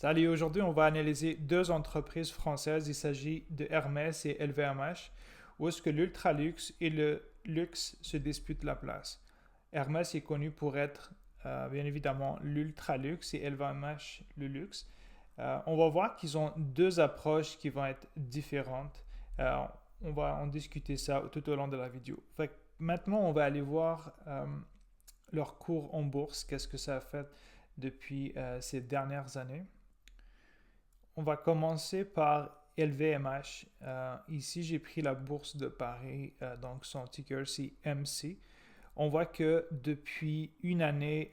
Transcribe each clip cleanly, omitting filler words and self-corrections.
Salut, aujourd'hui on va analyser deux entreprises françaises. Il s'agit de Hermès et LVMH, où est-ce que l'ultra-luxe et le luxe se disputent la place. Hermès est connu pour être bien évidemment l'ultra-luxe et LVMH le luxe. On va voir qu'ils ont deux approches qui vont être différentes. Euh, on va en discuter ça tout au long de la vidéo. Fait que maintenant on va aller voir leur cours en bourse, qu'est-ce que ça a fait depuis ces dernières années. On va commencer par LVMH. Ici, j'ai pris la bourse de Paris, donc son ticker c'est MC. On voit que depuis une année,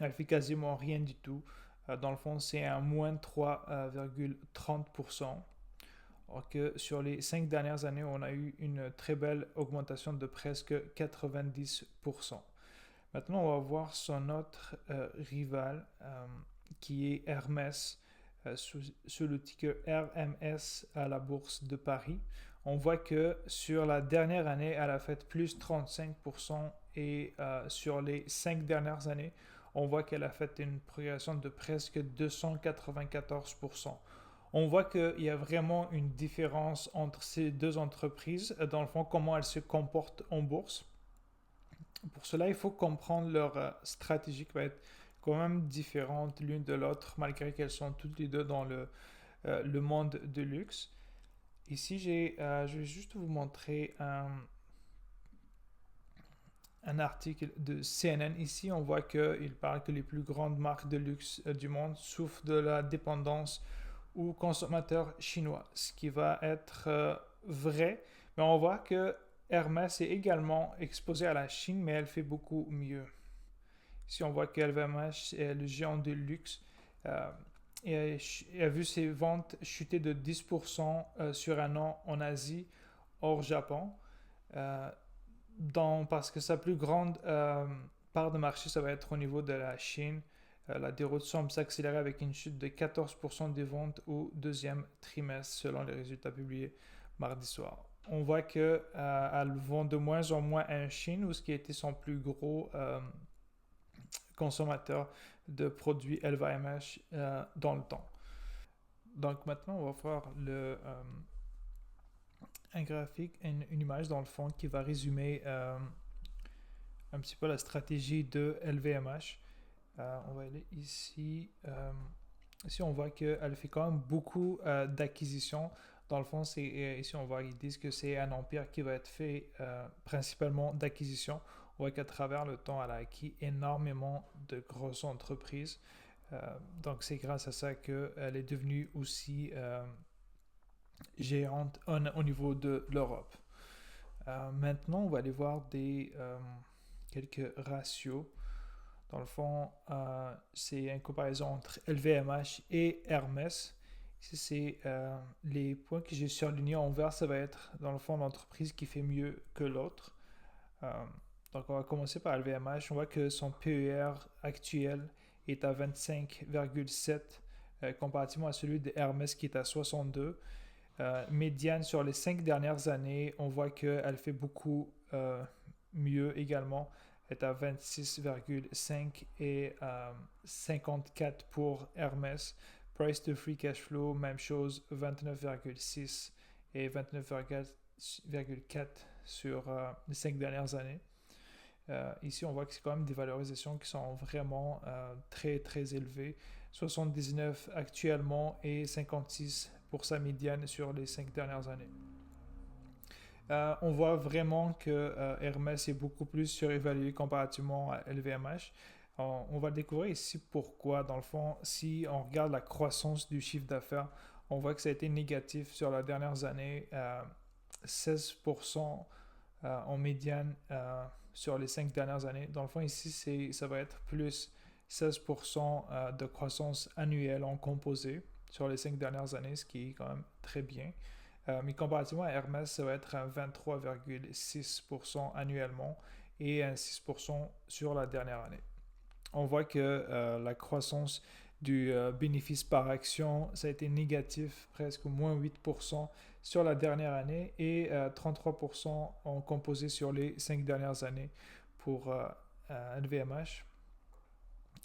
elle fait quasiment rien du tout. Dans le fond, c'est un moins 3,30%. Alors que sur les 5 dernières années, on a eu une très belle augmentation de presque 90%. Maintenant, on va voir son autre rival qui est Hermès sous le ticker RMS à la bourse de Paris. On voit que sur la dernière année, elle a fait plus 35% et sur les 5 dernières années, on voit qu'elle a fait une progression de presque 294%. On voit qu'il y a vraiment une différence entre ces deux entreprises, dans le fond, comment elles se comportent en bourse. Pour cela, il faut comprendre leur stratégie qui va être quand même différente l'une de l'autre, malgré qu'elles sont toutes les deux dans le monde de luxe. Ici, je vais juste vous montrer un article de CNN. Ici, on voit qu'il parle que les plus grandes marques de luxe du monde souffrent de la dépendance aux consommateurs chinois, ce qui va être vrai. Mais on voit que Hermès est également exposé à la Chine, mais elle fait beaucoup mieux. Ici, on voit qu'LVMH est le géant de luxe euh, et a vu ses ventes chuter de 10% sur un an en Asie, hors Japon. Euh, Parce que sa plus grande part de marché, ça va être au niveau de la Chine. La déroute semble s'accélérer avec une chute de 14% des ventes au deuxième trimestre, selon les résultats publiés mardi soir. On voit qu'elle vend de moins en moins en Chine, où ce qui a été son plus gros consommateur de produits LVMH dans le temps. Donc maintenant, on va voir un graphique, une image dans le fond qui va résumer un petit peu la stratégie de LVMH. On va aller ici. Ici, on voit qu'elle fait quand même beaucoup d'acquisitions. Dans le fond, ici, on voit qu'ils disent que c'est un empire qui va être fait principalement d'acquisitions. On voit qu'à travers le temps, elle a acquis énormément de grosses entreprises. Donc, c'est grâce à ça qu'elle est devenue aussi géante au niveau de l'Europe. Maintenant, on va aller voir quelques ratios. Dans le fond, c'est une comparaison entre LVMH et Hermès. Ici, c'est les points que j'ai surlignés en vert, ça va être dans le fond l'entreprise qui fait mieux que l'autre. Euh, donc, on va commencer par LVMH. On voit que son PER actuel est à 25,7 comparativement à celui de Hermès qui est à 62. Médiane sur les 5 dernières années, on voit qu'elle fait beaucoup mieux également, est à 26,5 et 54 pour Hermès. Price to free cash flow, même chose, 29,6 et 29,4 sur les 5 dernières années. Ici, on voit que c'est quand même des valorisations qui sont vraiment très, très élevées. 79 actuellement et 56 pour sa médiane sur les 5 dernières années. On voit vraiment que Hermès est beaucoup plus surévalué comparativement à LVMH. On va découvrir ici pourquoi. Dans le fond, si on regarde la croissance du chiffre d'affaires, on voit que ça a été négatif sur les dernières années, 16% en médiane sur les 5 dernières années. Dans le fond, ici, ça va être plus 16% de croissance annuelle en composé sur les 5 dernières années, ce qui est quand même très bien. Mais comparativement à Hermès, ça va être à 23,6% annuellement et à 6% sur la dernière année. On voit que la croissance du bénéfice par action, ça a été négatif, presque moins 8% sur la dernière année et 33% en composé sur les 5 dernières années pour LVMH.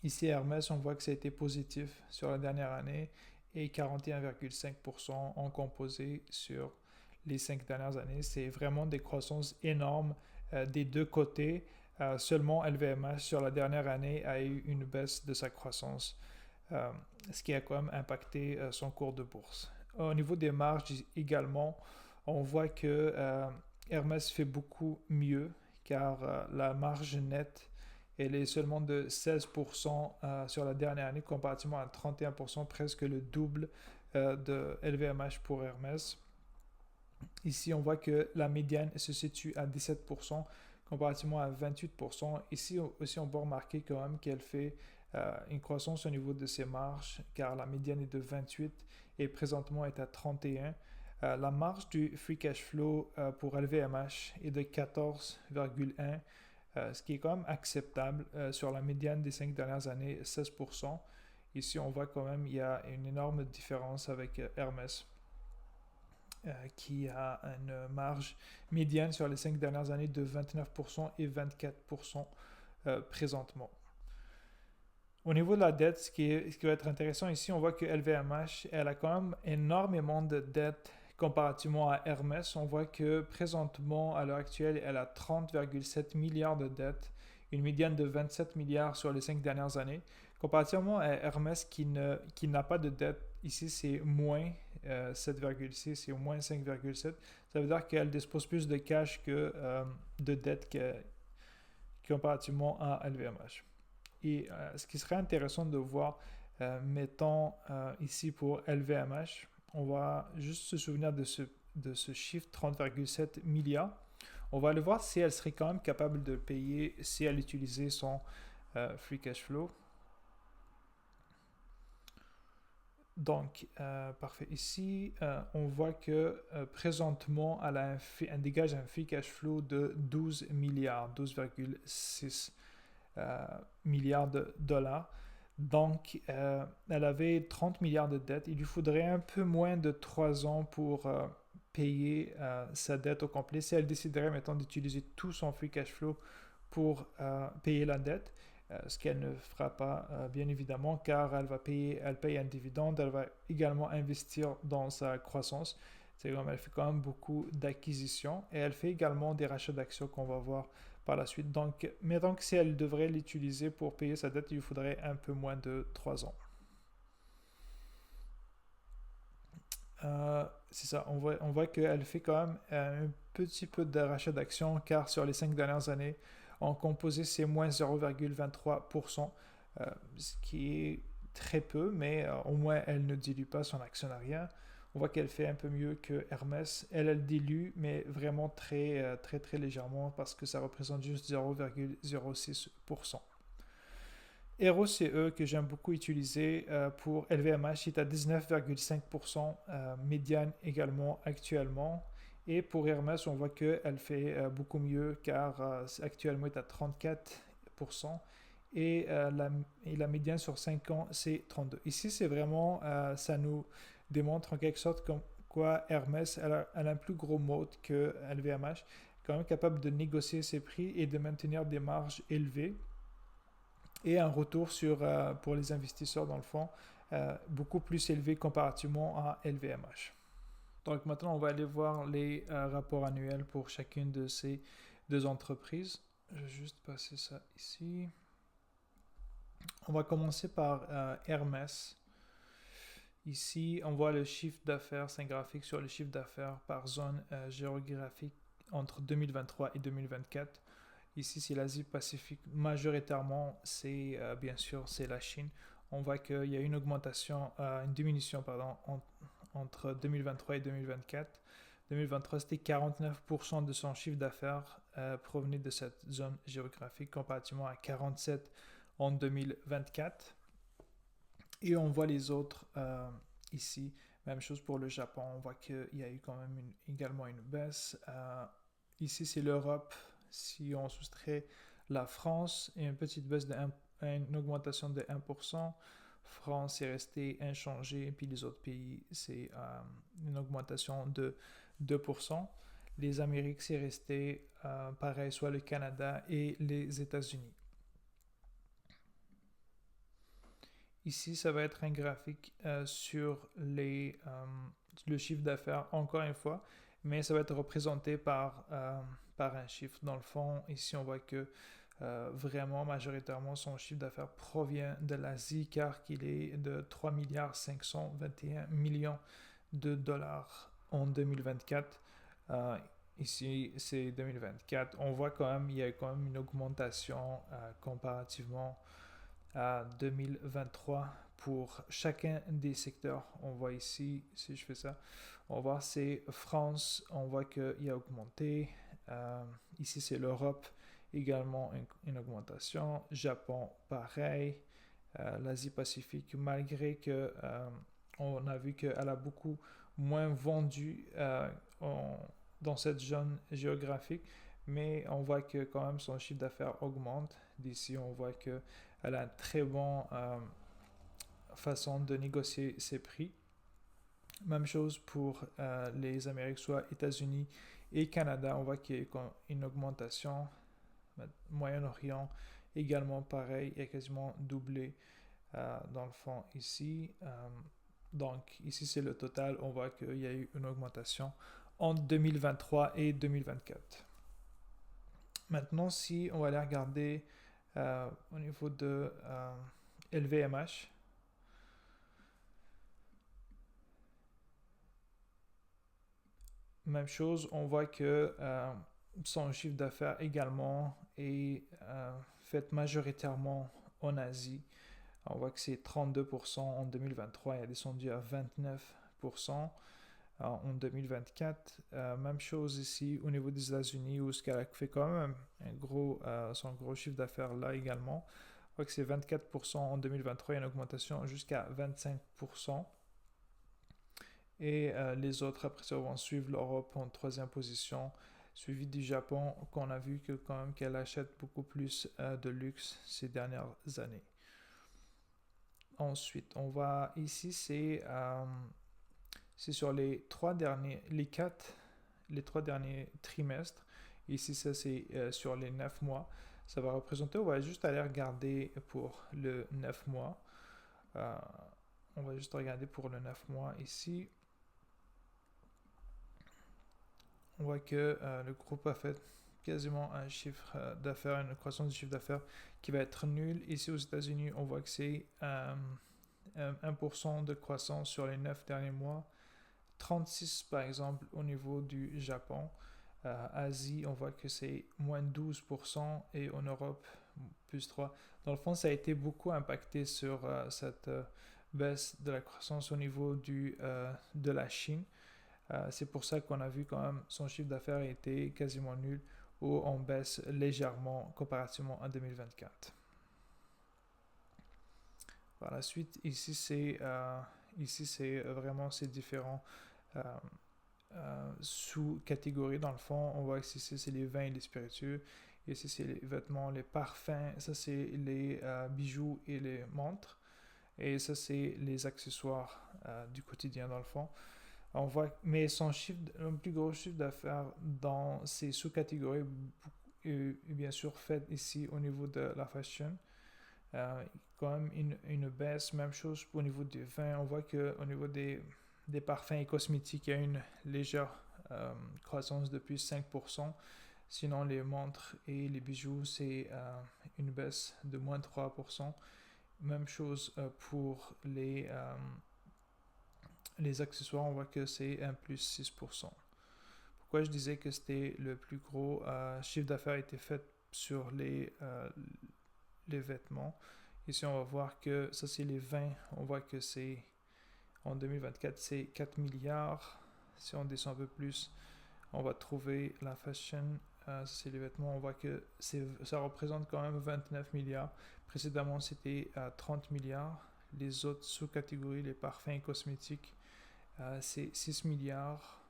Ici, Hermès, on voit que ça a été positif sur la dernière année et 41,5% en composé sur les 5 dernières années. C'est vraiment des croissances énormes des deux côtés. Seulement LVMH sur la dernière année a eu une baisse de sa croissance, ce qui a quand même impacté son cours de bourse. Au niveau des marges également, on voit que Hermès fait beaucoup mieux car la marge nette elle est seulement de 16% sur la dernière année comparativement à 31%, presque le double de LVMH pour Hermès. Ici, on voit que la médiane se situe à 17% comparativement à 28%. Ici aussi, on peut remarquer quand même qu'elle fait une croissance au niveau de ses marges, car la médiane est de 28 et présentement est à 31. La marge du free cash flow pour LVMH est de 14,1, ce qui est quand même acceptable sur la médiane des 5 dernières années, 16%. Ici, on voit quand même qu'il y a une énorme différence avec Hermès, qui a une marge médiane sur les 5 dernières années de 29% et 24% présentement. Au niveau de la dette, ce qui va être intéressant ici, on voit que LVMH, elle a quand même énormément de dettes comparativement à Hermès. On voit que présentement, à l'heure actuelle, elle a 30,7 milliards de dettes, une médiane de 27 milliards sur les 5 dernières années. Comparativement à Hermès qui n'a pas de dette, ici c'est moins 7,6 et au moins 5,7. Ça veut dire qu'elle dispose plus de cash que de dette comparativement à LVMH. Et ce qui serait intéressant de voir, mettons ici pour LVMH, on va juste se souvenir de ce chiffre 30,7 milliards. On va aller voir si elle serait quand même capable de payer si elle utilisait son free cash flow. Donc, parfait. Ici, on voit que présentement, elle dégage un free cash flow de 12 milliards, 12,6 milliards de dollars. Donc, elle avait 30 milliards de dettes. Il lui faudrait un peu moins de 3 ans pour payer sa dette au complet. Si elle déciderait maintenant d'utiliser tout son free cash flow pour payer la dette, ce qu'elle ne fera pas bien évidemment, car elle paye un dividende, elle va également investir dans sa croissance. C'est comme elle fait quand même beaucoup d'acquisitions et elle fait également des rachats d'actions qu'on va voir par la suite. Donc, mettons que si elle devrait l'utiliser pour payer sa dette, il lui faudrait un peu moins de 3 ans. C'est ça, on voit qu'elle fait quand même un petit peu de rachat d'actions, car sur les 5 dernières années, en composé, c'est moins 0,23%, ce qui est très peu, mais au moins elle ne dilue pas son actionnariat. On voit qu'elle fait un peu mieux que Hermès. Elle dilue, mais vraiment très, très, très légèrement, parce que ça représente juste 0,06%. ROCE que j'aime beaucoup utiliser pour LVMH est à 19,5%, médiane également actuellement. Et pour Hermès, on voit qu'elle fait beaucoup mieux, car actuellement est à 34%. Et la médiane sur 5 ans, c'est 32. Ici, c'est vraiment, ça nous démontre en quelque sorte comme quoi Hermès, elle a un plus gros mode que LVMH, quand même capable de négocier ses prix et de maintenir des marges élevées. Et un retour pour les investisseurs dans le fond beaucoup plus élevé comparativement à LVMH. Donc maintenant, on va aller voir les rapports annuels pour chacune de ces deux entreprises. Je vais juste passer ça ici. On va commencer par Hermès. Ici, on voit le chiffre d'affaires, c'est un graphique sur le chiffre d'affaires par zone géographique entre 2023 et 2024. Ici, c'est l'Asie-Pacifique. Majoritairement, c'est bien sûr, c'est la Chine. On voit qu'il y a une diminution, entre 2023 et 2024. 2023, c'était 49% de son chiffre d'affaires provenait de cette zone géographique, comparativement à 47% en 2024. Et on voit les autres ici. Même chose pour le Japon. On voit qu'il y a eu quand même également une baisse. Ici, c'est l'Europe. Si on soustrait la France, il y a une petite baisse une augmentation de 1%. France est restée inchangée, puis les autres pays, c'est une augmentation de 2%. Les Amériques, c'est resté pareil, soit le Canada et les États-Unis. ici, ça va être un graphique sur le chiffre d'affaires, encore une fois, mais ça va être représenté par un chiffre. Dans le fond, ici, on voit que vraiment, majoritairement, son chiffre d'affaires provient de l'Asie, car il est de 3 milliards 521 millions de dollars en 2024. Ici, c'est 2024. On voit quand même, il y a quand même une augmentation comparativement à 2023 pour chacun des secteurs. On voit ici, si je fais ça, on voit c'est France, on voit qu'il a augmenté. Ici, c'est l'Europe, également une augmentation. Japon, pareil. L'Asie-Pacifique, malgré que on a vu qu'elle a beaucoup moins vendu dans cette zone géographique, mais on voit que quand même son chiffre d'affaires augmente. D'ici, on voit qu'elle a une très bonne façon de négocier ses prix. Même chose pour les Amériques, soit États-Unis et Canada. On voit qu'il y a une augmentation. Moyen-Orient, également pareil, il a quasiment doublé dans le fond ici. Donc ici, c'est le total. On voit qu'il y a eu une augmentation entre 2023 et 2024. Maintenant, si on va aller regarder au niveau de LVMH, même chose, on voit que son chiffre d'affaires également est fait majoritairement en Asie. On voit que c'est 32% en 2023, il a descendu à 29% en 2024. Même chose ici au niveau des États-Unis, où ce qu'elle a fait quand même son gros chiffre d'affaires là également. On voit que c'est 24% en 2023, il y a une augmentation jusqu'à 25%. Et les autres, après ça, vont suivre l'Europe en troisième position, suivi du Japon, qu'on a vu que quand même qu'elle achète beaucoup plus de luxe ces dernières années. Ensuite, on va ici, c'est sur les trois derniers trimestres. Ici, ça c'est sur les 9 mois. Ça va représenter, on va juste aller regarder pour le 9 mois. On va juste regarder pour le 9 mois ici. On voit que le groupe a fait quasiment un chiffre d'affaires, une croissance du chiffre d'affaires qui va être nulle. Ici aux États-Unis, on voit que c'est 1% de croissance sur les 9 derniers mois. 36 par exemple au niveau du Japon. Asie, on voit que c'est moins 12% et en Europe, plus 3. Dans le fond, ça a été beaucoup impacté sur cette baisse de la croissance au niveau de la Chine. C'est pour ça qu'on a vu quand même son chiffre d'affaires était quasiment nul ou on baisse légèrement comparativement à 2024. Par la suite, ici c'est vraiment ces différents sous-catégories. Dans le fond, on voit que ici c'est les vins et les spiritueux. Ici c'est les vêtements, les parfums. Ça c'est les bijoux et les montres. Et ça c'est les accessoires du quotidien dans le fond. On voit, mais le plus gros chiffre d'affaires dans ces sous-catégories est bien sûr fait ici au niveau de la fashion. Quand même une baisse, même chose au niveau des vins. On voit qu'au niveau des parfums et cosmétiques, il y a une légère croissance de plus 5%. Sinon, les montres et les bijoux, c'est une baisse de moins 3%. Même chose pour les accessoires, on voit que c'est un plus 6%. Pourquoi je disais que c'était le plus gros chiffre d'affaires été fait sur les vêtements. Ici, on va voir que ça, c'est les 20. On voit que c'est en 2024, c'est 4 milliards. Si on descend un peu plus, on va trouver la fashion. Ça, c'est les vêtements. On voit que ça représente quand même 29 milliards. Précédemment, c'était 30 milliards. Les autres sous-catégories, les parfums et cosmétiques, c'est 6 milliards.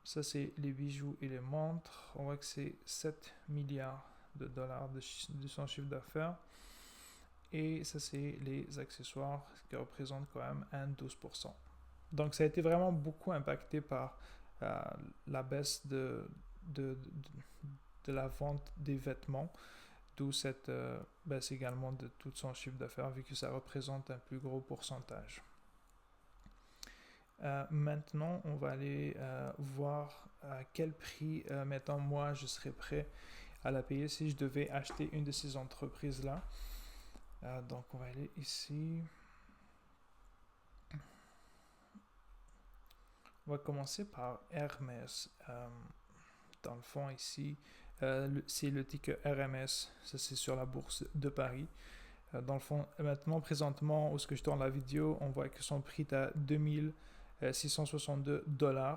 Ça, c'est les bijoux et les montres. On voit que c'est 7 milliards de dollars de son chiffre d'affaires. Et ça, c'est les accessoires qui représentent quand même un 12%. Donc, ça a été vraiment beaucoup impacté par la baisse de la vente des vêtements. d'où cette baisse également de tout son chiffre d'affaires, vu que ça représente un plus gros pourcentage. Maintenant, on va aller voir à quel prix, mettons, moi, je serais prêt à la payer si je devais acheter une de ces entreprises-là. Donc, on va aller ici. On va commencer par Hermès. Dans le fond, ici, c'est le ticker RMS. Ça, c'est sur la bourse de Paris. Dans le fond, maintenant, présentement, où ce que je tourne la vidéo, on voit que son prix est à 2662 $.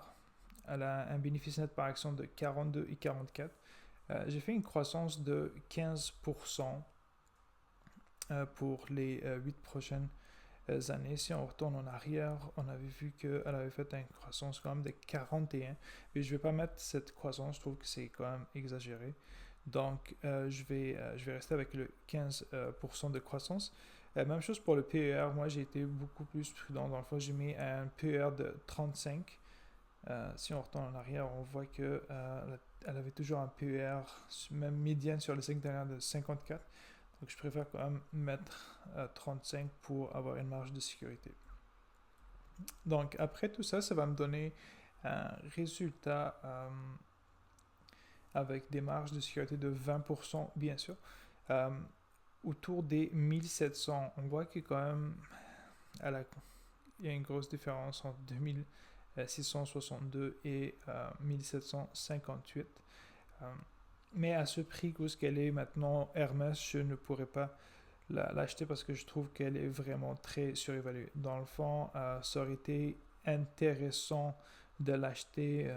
Elle a un bénéfice net par action de 42,44. J'ai fait une croissance de 15% pour les 8 prochaines années. Si on retourne en arrière, on avait vu qu'elle avait fait une croissance quand même de 41. Mais je ne vais pas mettre cette croissance, je trouve que c'est quand même exagéré. Donc, je vais rester avec le 15% de croissance. Même chose pour le PER. Moi, j'ai été beaucoup plus prudent. Dans le fond, j'ai mis un PER de 35. Si on retourne en arrière, on voit qu'elle avait toujours un PER, même médiane sur les 5 dernières de 54. Donc, je préfère quand même mettre 35 pour avoir une marge de sécurité. Donc, après tout ça, ça va me donner un résultat avec des marges de sécurité de 20%, bien sûr, autour des 1700. On voit que quand même, il y a une grosse différence entre 2662 et 1758. Mais à ce prix où ce qu'elle est maintenant, Hermès, je ne pourrais pas l'acheter parce que je trouve qu'elle est vraiment très surévaluée. Dans le fond, ça aurait été intéressant de l'acheter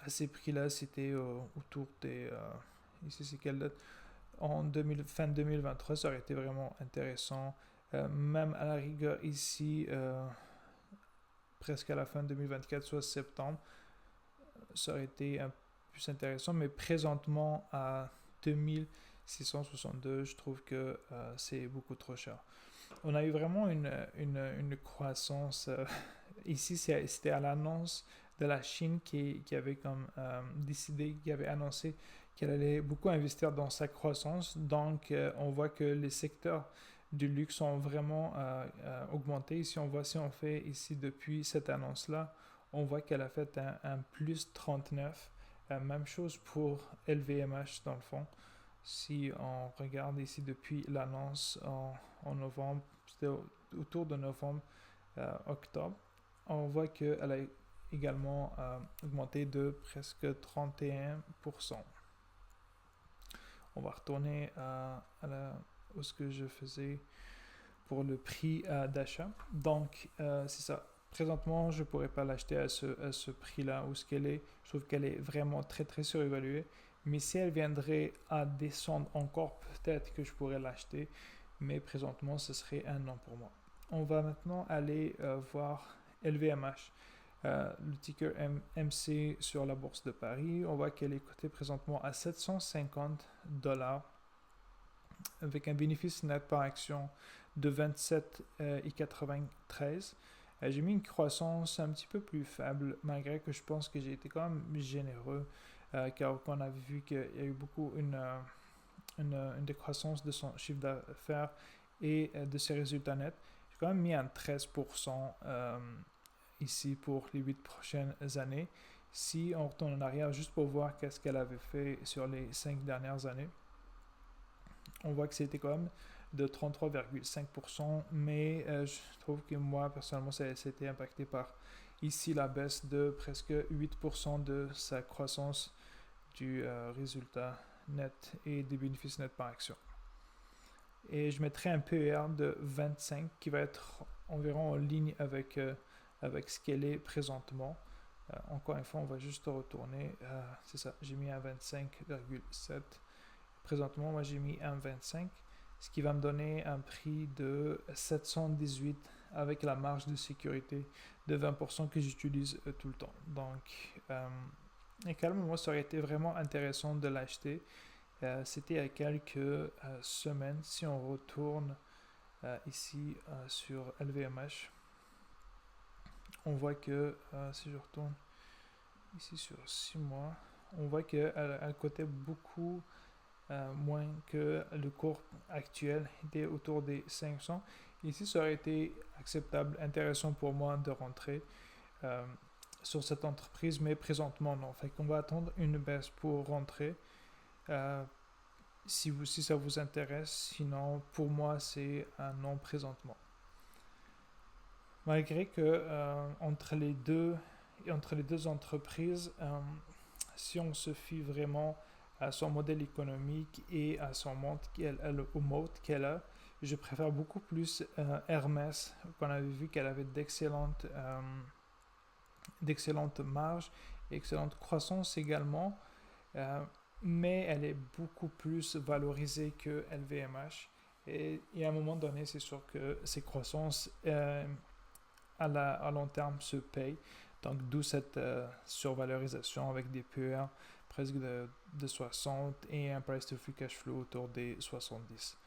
à ces prix-là. C'était autour des... ici, c'est quelle date? Fin 2023, ça aurait été vraiment intéressant. Même à la rigueur ici, presque à la fin 2024, soit septembre, ça aurait été un plus intéressant, mais présentement à 2662, je trouve que c'est beaucoup trop cher. On a eu vraiment une croissance. Ici, c'était à l'annonce de la Chine qui avait comme décidé, qui avait annoncé qu'elle allait beaucoup investir dans sa croissance. Donc, on voit que les secteurs du luxe ont vraiment augmenté. Si on fait ici depuis cette annonce-là, on voit qu'elle a fait un plus 39. Même chose pour LVMH dans le fond. Si on regarde ici depuis l'annonce en novembre, c'était autour de novembre-octobre, on voit qu'elle a également augmenté de presque 31%. On va retourner où ce que je faisais pour le prix d'achat. Donc, c'est ça. Présentement, je ne pourrais pas l'acheter à ce prix-là où ce qu'elle est. Je trouve qu'elle est vraiment très, très surévaluée. Mais si elle viendrait à descendre encore, peut-être que je pourrais l'acheter. Mais présentement, ce serait un non pour moi. On va maintenant aller voir LVMH. Le ticker MC sur la bourse de Paris. On voit qu'elle est cotée présentement à 750 $ avec un bénéfice net par action de 27,93. J'ai mis une croissance un petit peu plus faible, malgré que je pense que j'ai été quand même généreux, car on a vu qu'il y a eu beaucoup une décroissance de son chiffre d'affaires et de ses résultats nets. J'ai quand même mis un 13% ici pour les 8 prochaines années. Si on retourne en arrière juste pour voir qu'est-ce qu'elle avait fait sur les 5 dernières années, on voit que c'était quand même de 33,5%, mais je trouve que moi, personnellement, ça a été impacté par ici la baisse de presque 8% de sa croissance du résultat net et des bénéfices nets par action. Et je mettrai un PER de 25 qui va être environ en ligne avec ce qu'elle est présentement. Encore une fois, on va juste retourner. C'est ça, j'ai mis un 25,7. Présentement, moi j'ai mis un 25, ce qui va me donner un prix de 718 avec la marge de sécurité de 20% que j'utilise tout le temps. Donc, moi, ça aurait été vraiment intéressant de l'acheter. C'était il y a quelques semaines. Si on retourne ici sur LVMH, on voit que si je retourne ici sur 6 mois, on voit qu'elle cotait beaucoup moins que le cours actuel était autour des 500. Ici, ça aurait été acceptable, intéressant pour moi de rentrer euh, sur cette entreprise, mais présentement non. Fait qu'on va attendre une baisse pour rentrer. Euh, si ça vous intéresse, sinon pour moi c'est un non présentement. Malgré que entre les deux entreprises, si on se fie vraiment à son modèle économique et à son au mode qu'elle a, je préfère beaucoup plus Hermès, qu'on avait vu qu'elle avait d'excellentes marges, excellente croissance également, euh, mais elle est beaucoup plus valorisée que LVMH. Et à un moment donné, c'est sûr que ces croissances à long terme se payent. Donc, d'où cette survalorisation avec des PER presque de 60 et un price to free cash flow autour des 70.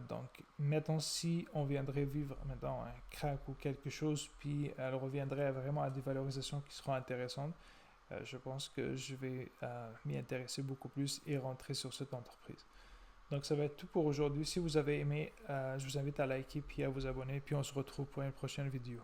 Donc, mettons si on viendrait vivre maintenant un crack ou quelque chose, puis elle reviendrait vraiment à des valorisations qui seront intéressantes, je pense que je vais m'y intéresser beaucoup plus et rentrer sur cette entreprise. Donc, ça va être tout pour aujourd'hui. Si vous avez aimé, je vous invite à liker puis à vous abonner, puis on se retrouve pour une prochaine vidéo.